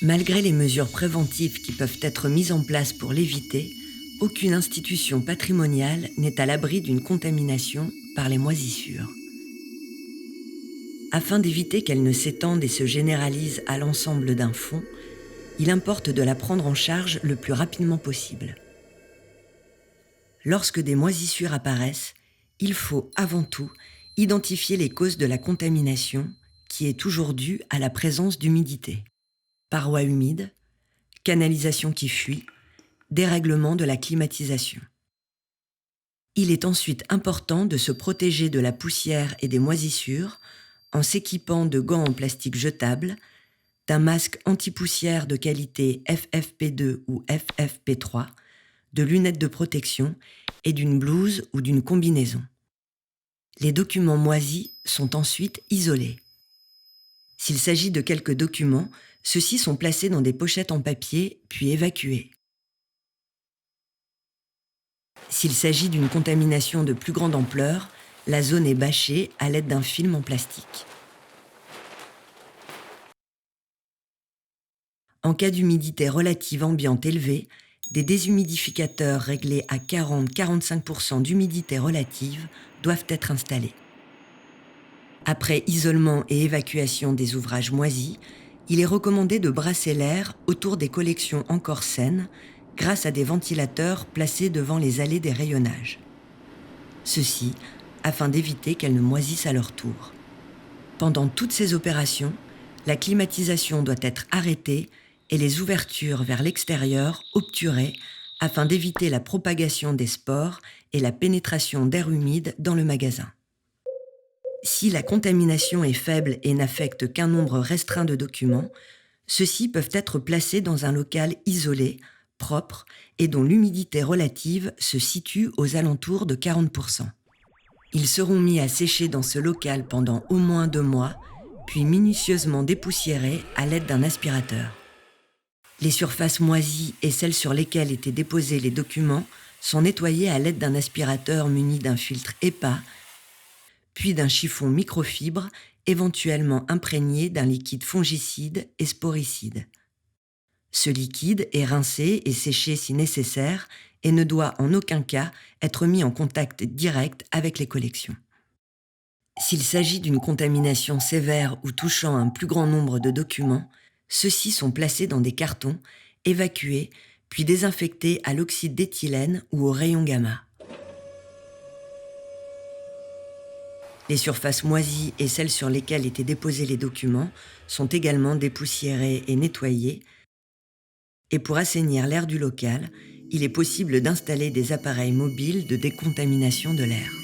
Malgré les mesures préventives qui peuvent être mises en place pour l'éviter, aucune institution patrimoniale n'est à l'abri d'une contamination par les moisissures. Afin d'éviter qu'elles ne s'étendent et se généralisent à l'ensemble d'un fonds, il importe de la prendre en charge le plus rapidement possible. Lorsque des moisissures apparaissent, il faut avant tout identifier les causes de la contamination qui est toujours due à la présence d'humidité. Parois humides, canalisation qui fuit, dérèglement de la climatisation. Il est ensuite important de se protéger de la poussière et des moisissures en s'équipant de gants en plastique jetables, d'un masque anti-poussière de qualité FFP2 ou FFP3, de lunettes de protection et d'une blouse ou d'une combinaison. Les documents moisis sont ensuite isolés. S'il s'agit de quelques documents, ceux-ci sont placés dans des pochettes en papier puis évacués. S'il s'agit d'une contamination de plus grande ampleur, la zone est bâchée à l'aide d'un film en plastique. En cas d'humidité relative ambiante élevée, des déshumidificateurs réglés à 40-45% d'humidité relative doivent être installés. Après isolement et évacuation des ouvrages moisis, il est recommandé de brasser l'air autour des collections encore saines grâce à des ventilateurs placés devant les allées des rayonnages. Ceci afin d'éviter qu'elles ne moisissent à leur tour. Pendant toutes ces opérations, la climatisation doit être arrêtée et les ouvertures vers l'extérieur obturées afin d'éviter la propagation des spores et la pénétration d'air humide dans le magasin. Si la contamination est faible et n'affecte qu'un nombre restreint de documents, ceux-ci peuvent être placés dans un local isolé, propre et dont l'humidité relative se situe aux alentours de 40%. Ils seront mis à sécher dans ce local pendant au moins 2 mois, puis minutieusement dépoussiérés à l'aide d'un aspirateur. Les surfaces moisies et celles sur lesquelles étaient déposés les documents sont nettoyées à l'aide d'un aspirateur muni d'un filtre EPA, puis d'un chiffon microfibre éventuellement imprégné d'un liquide fongicide et sporicide. Ce liquide est rincé et séché si nécessaire et ne doit en aucun cas être mis en contact direct avec les collections. S'il s'agit d'une contamination sévère ou touchant un plus grand nombre de documents, ceux-ci sont placés dans des cartons, évacués, puis désinfectés à l'oxyde d'éthylène ou au rayon gamma. Les surfaces moisies et celles sur lesquelles étaient déposés les documents sont également dépoussiérées et nettoyées. Et pour assainir l'air du local, il est possible d'installer des appareils mobiles de décontamination de l'air.